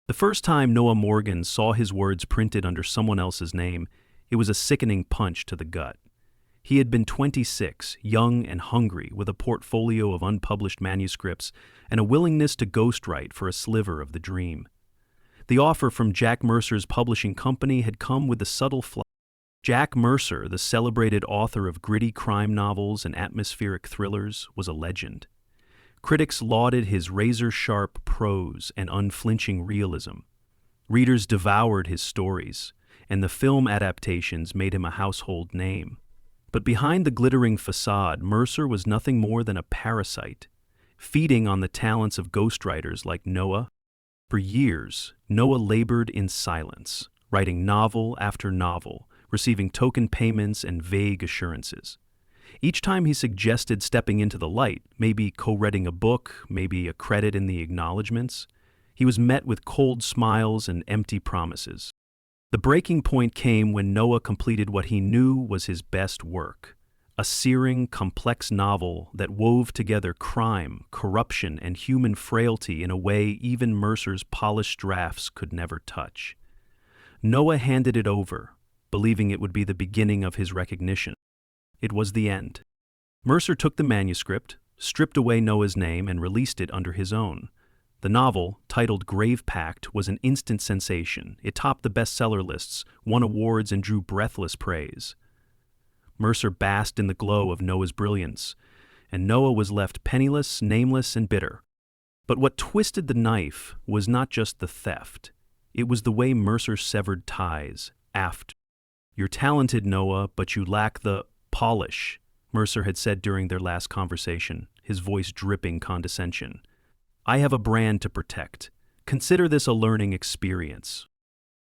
The first time Noah Morgan saw his words printed under someone else's name, it was a sickening punch to the gut. He had been 26, young and hungry, with a portfolio of unpublished manuscripts and a willingness to ghostwrite for a sliver of the dream. The offer from Jack Mercer's publishing company had come with a subtle flaw. Jack Mercer, the celebrated author of gritty crime novels and atmospheric thrillers, was a legend. Critics lauded his razor-sharp prose and unflinching realism. Readers devoured his stories, and the film adaptations made him a household name. But behind the glittering facade, Mercer was nothing more than a parasite, feeding on the talents of ghostwriters like Noah. For years, Noah labored in silence, writing novel after novel, receiving token payments and vague assurances. Each time he suggested stepping into the light, maybe co-writing a book, maybe a credit in the acknowledgments, he was met with cold smiles and empty promises. The breaking point came when Noah completed what he knew was his best work, a searing, complex novel that wove together crime, corruption, and human frailty in a way even Mercer's polished drafts could never touch. Noah handed it over, believing it would be the beginning of his recognition. It was the end. Mercer took the manuscript, stripped away Noah's name, and released it under his own. The novel, titled Grave Pact, was an instant sensation. It topped the bestseller lists, won awards, and drew breathless praise. Mercer basked in the glow of Noah's brilliance, and Noah was left penniless, nameless, and bitter. But what twisted the knife was not just the theft. It was the way Mercer severed ties. "You're talented, Noah, but you lack the polish," Mercer had said during their last conversation, his voice dripping condescension. "I have a brand to protect. Consider this a learning experience."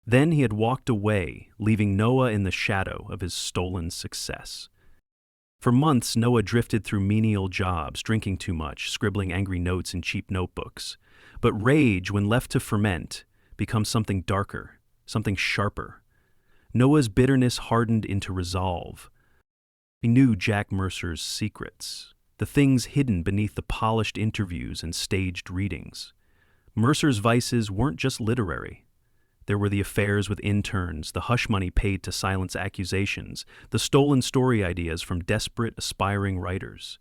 Then he had walked away, leaving Noah in the shadow of his stolen success. For months, Noah drifted through menial jobs, drinking too much, scribbling angry notes in cheap notebooks. But rage, when left to ferment, becomes something darker, something sharper. Noah's bitterness hardened into resolve. He knew Jack Mercer's secrets, the things hidden beneath the polished interviews and staged readings. Mercer's vices weren't just literary. There were the affairs with interns, the hush money paid to silence accusations, the stolen story ideas from desperate, aspiring writers.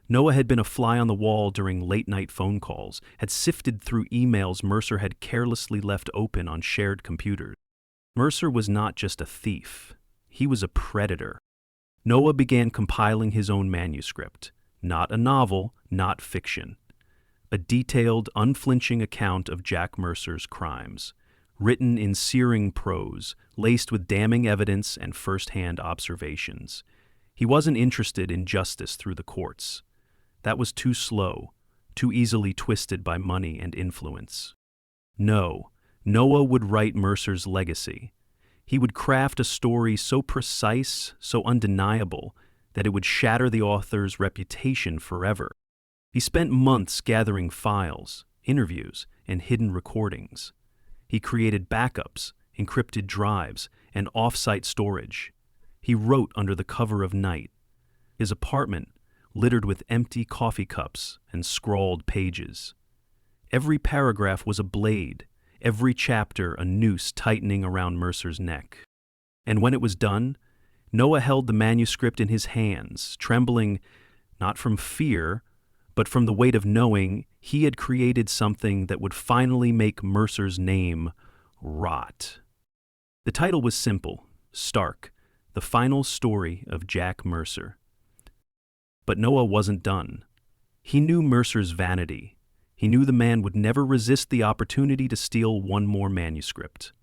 Noah had been a fly on the wall during late-night phone calls, had sifted through emails Mercer had carelessly left open on shared computers. Mercer was not just a thief. He was a predator. Noah began compiling his own manuscript. Not a novel, not fiction. A detailed, unflinching account of Jack Mercer's crimes, written in searing prose, laced with damning evidence and first-hand observations. He wasn't interested in justice through the courts. That was too slow, too easily twisted by money and influence. No, Noah would write Mercer's legacy. He would craft a story so precise, so undeniable, that it would shatter the author's reputation forever. He spent months gathering files, interviews, and hidden recordings. He created backups, encrypted drives, and off-site storage. He wrote under the cover of night. His apartment littered with empty coffee cups and scrawled pages. Every paragraph was a blade, every chapter a noose tightening around Mercer's neck. And when it was done, Noah held the manuscript in his hands, trembling not from fear, but from the weight of knowing he had created something that would finally make Mercer's name rot. The title was simple, stark, The Final Story of Jack Mercer. But Noah wasn't done. He knew Mercer's vanity. He knew the man would never resist the opportunity to steal one more manuscript.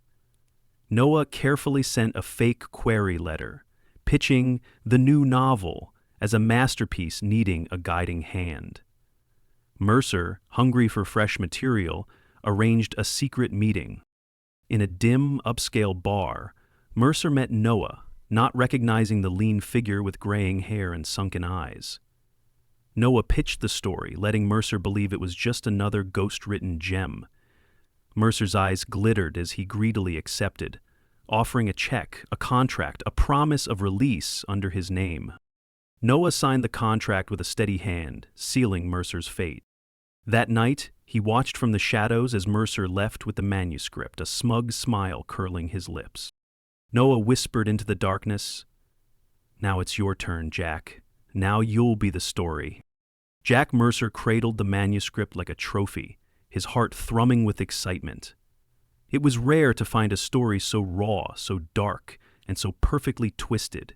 Noah carefully sent a fake query letter, pitching the new novel as a masterpiece needing a guiding hand. Mercer, hungry for fresh material, arranged a secret meeting. In a dim, upscale bar, Mercer met Noah, not recognizing the lean figure with graying hair and sunken eyes. Noah pitched the story, letting Mercer believe it was just another ghost-written gem. Mercer's eyes glittered as he greedily accepted, offering a check, a contract, a promise of release under his name. Noah signed the contract with a steady hand, sealing Mercer's fate. That night, he watched from the shadows as Mercer left with the manuscript, a smug smile curling his lips. Noah whispered into the darkness, "Now it's your turn, Jack. Now you'll be the story." Jack Mercer cradled the manuscript like a trophy, his heart thrumming with excitement. It was rare to find a story so raw, so dark, and so perfectly twisted.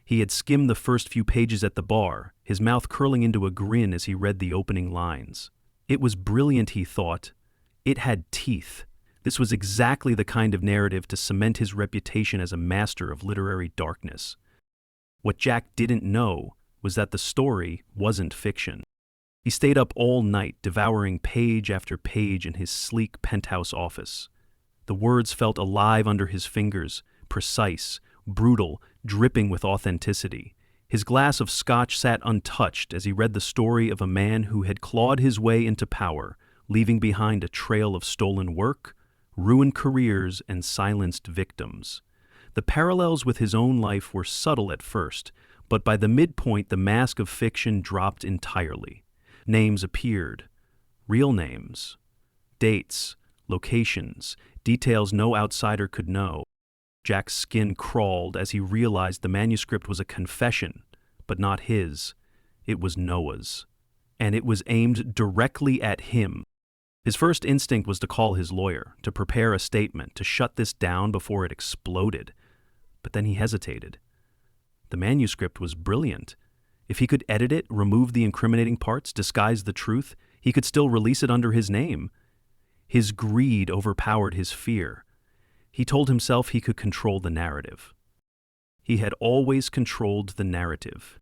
He had skimmed the first few pages at the bar, his mouth curling into a grin as he read the opening lines. It was brilliant, he thought. It had teeth. This was exactly the kind of narrative to cement his reputation as a master of literary darkness. What Jack didn't know was that the story wasn't fiction. He stayed up all night, devouring page after page in his sleek penthouse office. The words felt alive under his fingers, precise, brutal, dripping with authenticity. His glass of scotch sat untouched as he read the story of a man who had clawed his way into power, leaving behind a trail of stolen work, ruined careers, and silenced victims. The parallels with his own life were subtle at first, but by the midpoint the mask of fiction dropped entirely. Names appeared. Real names. Dates. Locations. Details no outsider could know. Jack's skin crawled as he realized the manuscript was a confession, but not his. It was Noah's. And it was aimed directly at him. His first instinct was to call his lawyer, to prepare a statement, to shut this down before it exploded. But then he hesitated. The manuscript was brilliant. If he could edit it, remove the incriminating parts, disguise the truth, he could still release it under his name. His greed overpowered his fear. He told himself he could control the narrative. He had always controlled the narrative.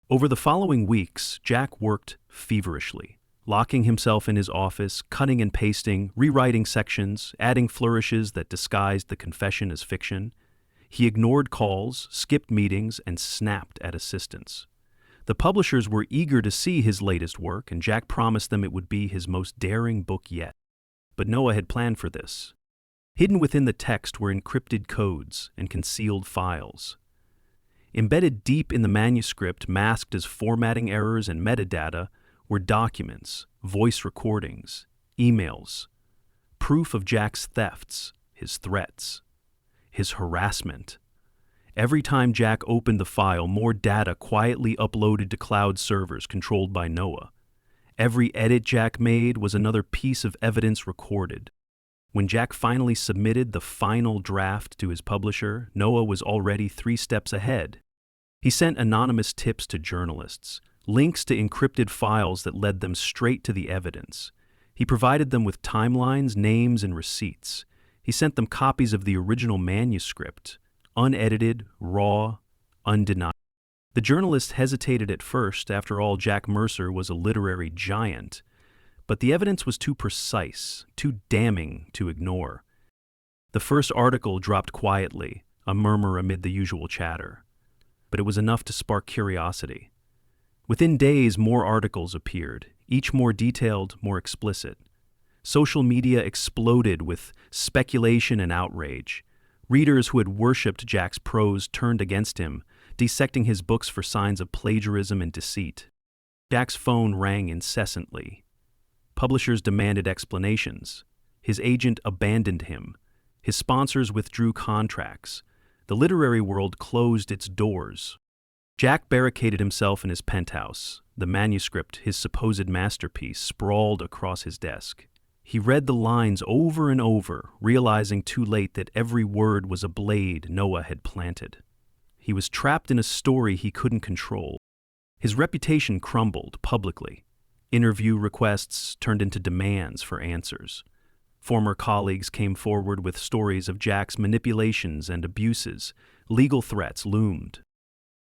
Over the following weeks, Jack worked feverishly, locking himself in his office, cutting and pasting, rewriting sections, adding flourishes that disguised the confession as fiction. He ignored calls, skipped meetings, and snapped at assistants. The publishers were eager to see his latest work, and Jack promised them it would be his most daring book yet. But Noah had planned for this. Hidden within the text were encrypted codes and concealed files. Embedded deep in the manuscript, masked as formatting errors and metadata, were documents, voice recordings, emails, proof of Jack's thefts, his threats, his harassment. Every time Jack opened the file, more data quietly uploaded to cloud servers controlled by Noah. Every edit Jack made was another piece of evidence recorded. When Jack finally submitted the final draft to his publisher, Noah was already 3 steps ahead. He sent anonymous tips to journalists, links to encrypted files that led them straight to the evidence. He provided them with timelines, names, and receipts. He sent them copies of the original manuscript, unedited, raw, undeniable. The journalists hesitated at first. After all, Jack Mercer was a literary giant. But the evidence was too precise, too damning to ignore. The first article dropped quietly, a murmur amid the usual chatter. But it was enough to spark curiosity. Within days, more articles appeared, each more detailed, more explicit. Social media exploded with speculation and outrage. Readers who had worshipped Jack's prose turned against him, dissecting his books for signs of plagiarism and deceit. Jack's phone rang incessantly. Publishers demanded explanations. His agent abandoned him. His sponsors withdrew contracts. The literary world closed its doors. Jack barricaded himself in his penthouse. The manuscript, his supposed masterpiece, sprawled across his desk. He read the lines over and over, realizing too late that every word was a blade Noah had planted. He was trapped in a story he couldn't control. His reputation crumbled publicly. Interview requests turned into demands for answers. Former colleagues came forward with stories of Jack's manipulations and abuses. Legal threats loomed.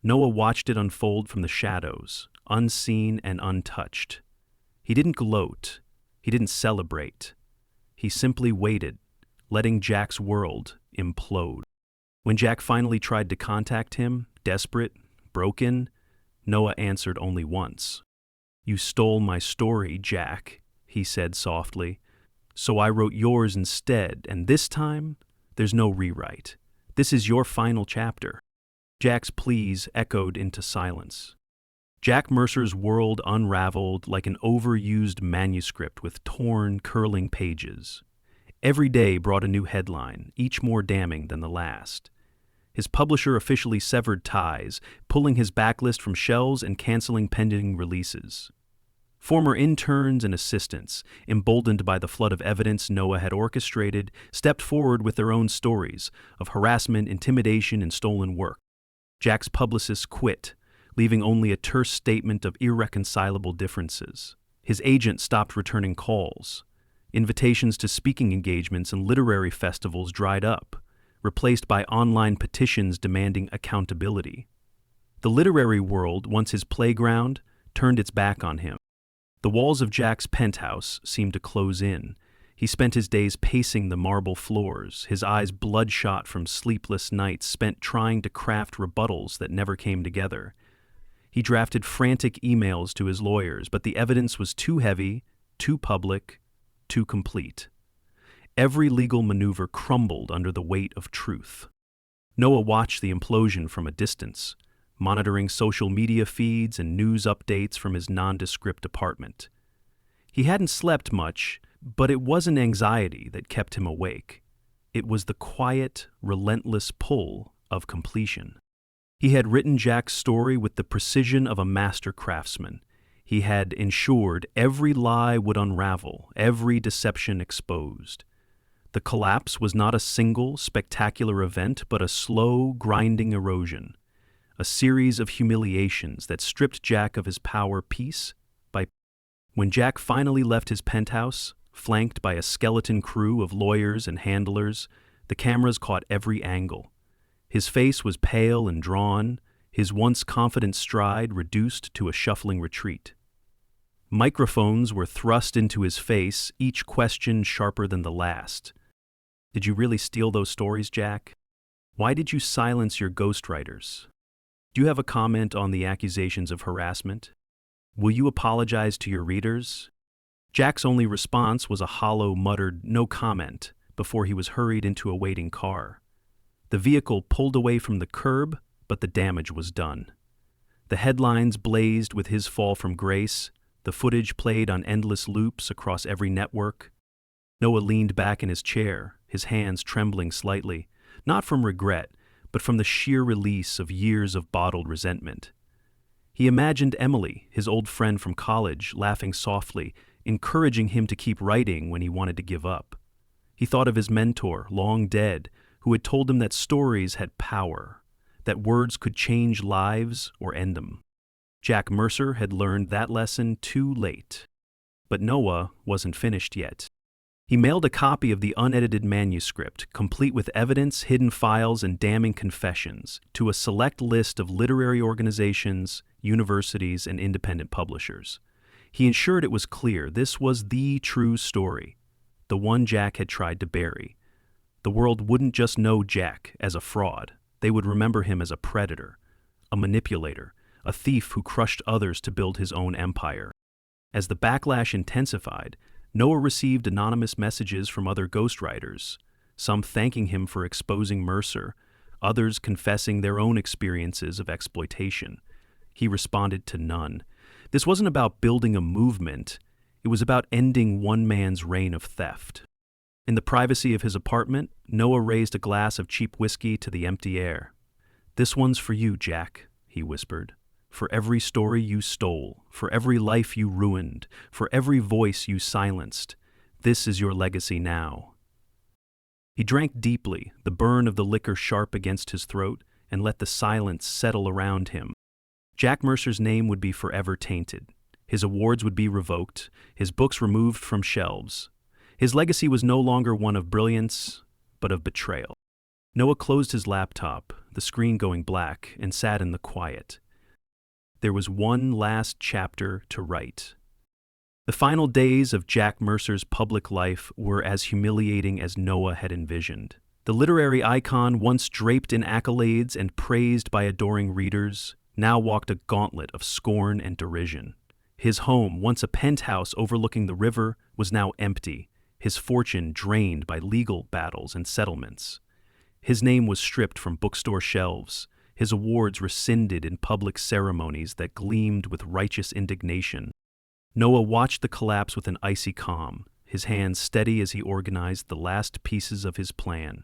Noah watched it unfold from the shadows, unseen and untouched. He didn't gloat. He didn't celebrate. He simply waited, letting Jack's world implode. When Jack finally tried to contact him, desperate, broken, Noah answered only once. "You stole my story, Jack," he said softly. "So I wrote yours instead, and this time, there's no rewrite. This is your final chapter." Jack's pleas echoed into silence. Jack Mercer's world unraveled like an overused manuscript with torn, curling pages. Every day brought a new headline, each more damning than the last. His publisher officially severed ties, pulling his backlist from shelves and canceling pending releases. Former interns and assistants, emboldened by the flood of evidence Noah had orchestrated, stepped forward with their own stories of harassment, intimidation, and stolen work. Jack's publicists quit, leaving only a terse statement of irreconcilable differences. His agent stopped returning calls. Invitations to speaking engagements and literary festivals dried up, replaced by online petitions demanding accountability. The literary world, once his playground, turned its back on him. The walls of Jack's penthouse seemed to close in. He spent his days pacing the marble floors, his eyes bloodshot from sleepless nights spent trying to craft rebuttals that never came together. He drafted frantic emails to his lawyers, but the evidence was too heavy, too public, too complete. Every legal maneuver crumbled under the weight of truth. Noah watched the implosion from a distance, monitoring social media feeds and news updates from his nondescript apartment. He hadn't slept much, but it wasn't anxiety that kept him awake. It was the quiet, relentless pull of completion. He had written Jack's story with the precision of a master craftsman. He had ensured every lie would unravel, every deception exposed. The collapse was not a single, spectacular event, but a slow, grinding erosion. A series of humiliations that stripped Jack of his power piece by piece. When Jack finally left his penthouse, flanked by a skeleton crew of lawyers and handlers, the cameras caught every angle. His face was pale and drawn, his once confident stride reduced to a shuffling retreat. Microphones were thrust into his face, each question sharper than the last. Did you really steal those stories, Jack? Why did you silence your ghostwriters? Do you have a comment on the accusations of harassment? Will you apologize to your readers? Jack's only response was a hollow, muttered "no comment" before he was hurried into a waiting car. The vehicle pulled away from the curb, but the damage was done. The headlines blazed with his fall from grace, the footage played on endless loops across every network. Noah leaned back in his chair, his hands trembling slightly, not from regret, but from the sheer release of years of bottled resentment. He imagined Emily, his old friend from college, laughing softly, encouraging him to keep writing when he wanted to give up. He thought of his mentor, long dead, who had told him that stories had power, that words could change lives or end them. Jack Mercer had learned that lesson too late. But Noah wasn't finished yet. He mailed a copy of the unedited manuscript, complete with evidence, hidden files, and damning confessions, to a select list of literary organizations, universities, and independent publishers. He ensured it was clear this was the true story, the one Jack had tried to bury. The world wouldn't just know Jack as a fraud. They would remember him as a predator, a manipulator, a thief who crushed others to build his own empire. As the backlash intensified, Noah received anonymous messages from other ghostwriters, some thanking him for exposing Mercer, others confessing their own experiences of exploitation. He responded to none. This wasn't about building a movement. It was about ending one man's reign of theft. In the privacy of his apartment, Noah raised a glass of cheap whiskey to the empty air. "This one's for you, Jack," he whispered. "For every story you stole, for every life you ruined, for every voice you silenced. This is your legacy now." He drank deeply, the burn of the liquor sharp against his throat, and let the silence settle around him. Jack Mercer's name would be forever tainted. His awards would be revoked, his books removed from shelves. His legacy was no longer one of brilliance, but of betrayal. Noah closed his laptop, the screen going black, and sat in the quiet. There was one last chapter to write. The final days of Jack Mercer's public life were as humiliating as Noah had envisioned. The literary icon, once draped in accolades and praised by adoring readers, now walked a gauntlet of scorn and derision. His home, once a penthouse overlooking the river, was now empty, his fortune drained by legal battles and settlements. His name was stripped from bookstore shelves, his awards rescinded in public ceremonies that gleamed with righteous indignation. Noah watched the collapse with an icy calm, his hands steady as he organized the last pieces of his plan.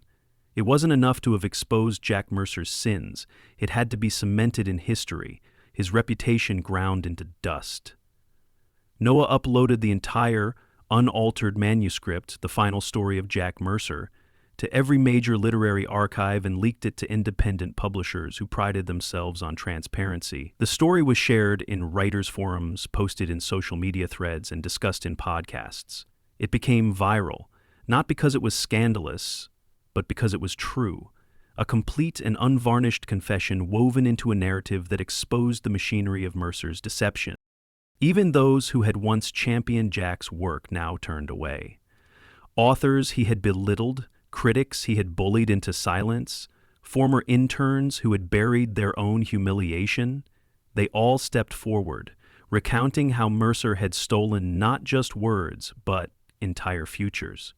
It wasn't enough to have exposed Jack Mercer's sins. It had to be cemented in history, his reputation ground into dust. Noah uploaded the entire, unaltered manuscript, the final story of Jack Mercer, to every major literary archive and leaked it to independent publishers who prided themselves on transparency. The story was shared in writers' forums, posted in social media threads, and discussed in podcasts. It became viral, not because it was scandalous, but because it was true. A complete and unvarnished confession woven into a narrative that exposed the machinery of Mercer's deception. Even those who had once championed Jack's work now turned away. Authors he had belittled, critics he had bullied into silence, former interns who had buried their own humiliation, they all stepped forward, recounting how Mercer had stolen not just words, but entire futures.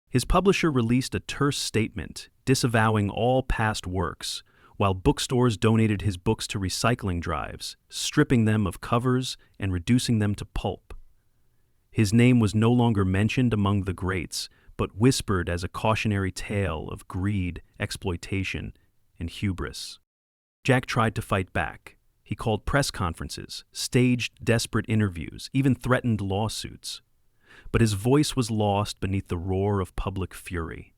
His publisher released a terse statement disavowing all past works, while bookstores donated his books to recycling drives, stripping them of covers and reducing them to pulp. His name was no longer mentioned among the greats, but whispered as a cautionary tale of greed, exploitation, and hubris. Jack tried to fight back. He called press conferences, staged desperate interviews, even threatened lawsuits. But his voice was lost beneath the roar of public fury.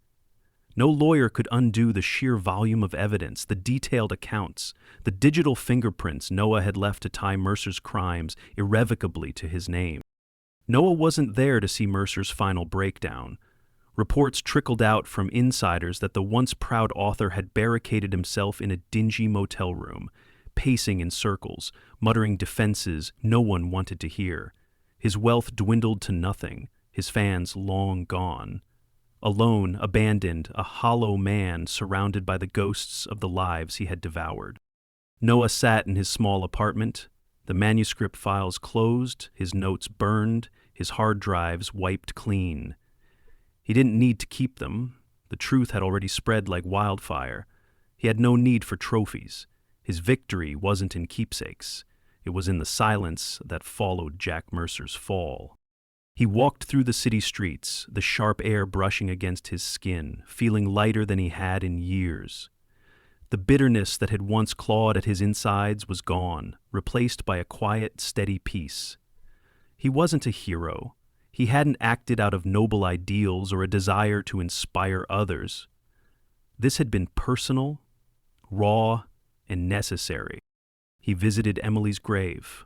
No lawyer could undo the sheer volume of evidence, the detailed accounts, the digital fingerprints Noah had left to tie Mercer's crimes irrevocably to his name. Noah wasn't there to see Mercer's final breakdown. Reports trickled out from insiders that the once proud author had barricaded himself in a dingy motel room, pacing in circles, muttering defenses no one wanted to hear. His wealth dwindled to nothing, his fans long gone. Alone, abandoned, a hollow man surrounded by the ghosts of the lives he had devoured. Noah sat in his small apartment, the manuscript files closed, his notes burned, his hard drives wiped clean. He didn't need to keep them. The truth had already spread like wildfire. He had no need for trophies. His victory wasn't in keepsakes. It was in the silence that followed Jack Mercer's fall. He walked through the city streets, the sharp air brushing against his skin, feeling lighter than he had in years. The bitterness that had once clawed at his insides was gone, replaced by a quiet, steady peace. He wasn't a hero. He hadn't acted out of noble ideals or a desire to inspire others. This had been personal, raw, and necessary. He visited Emily's grave,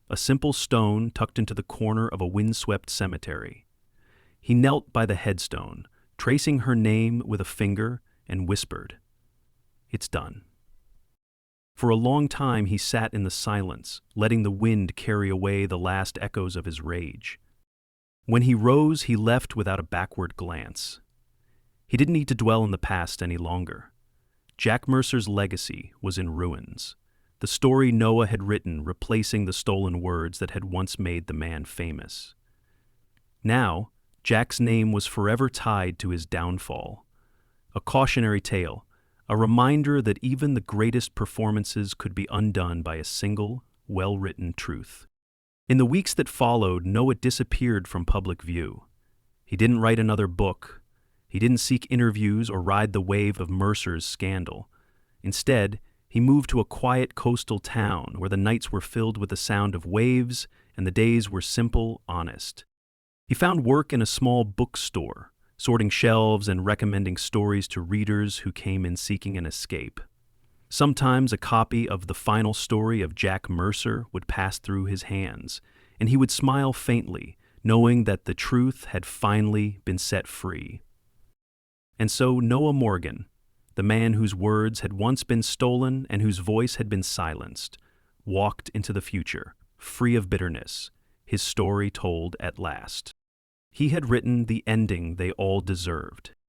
a simple stone tucked into the corner of a windswept cemetery. He knelt by the headstone, tracing her name with a finger, and whispered, "It's done." For a long time he sat in the silence, letting the wind carry away the last echoes of his rage. When he rose, he left without a backward glance. He didn't need to dwell in the past any longer. Jack Mercer's legacy was in ruins. The story Noah had written replacing the stolen words that had once made the man famous. Now, Jack's name was forever tied to his downfall. A cautionary tale, a reminder that even the greatest performances could be undone by a single, well-written truth. In the weeks that followed, Noah disappeared from public view. He didn't write another book. He didn't seek interviews or ride the wave of Mercer's scandal. Instead, he moved to a quiet coastal town where the nights were filled with the sound of waves and the days were simple, honest. He found work in a small bookstore, sorting shelves and recommending stories to readers who came in seeking an escape. Sometimes a copy of the final story of Jack Mercer would pass through his hands, and he would smile faintly, knowing that the truth had finally been set free. And so Noah Morgan, the man whose words had once been stolen and whose voice had been silenced, walked into the future, free of bitterness, his story told at last. He had written the ending they all deserved.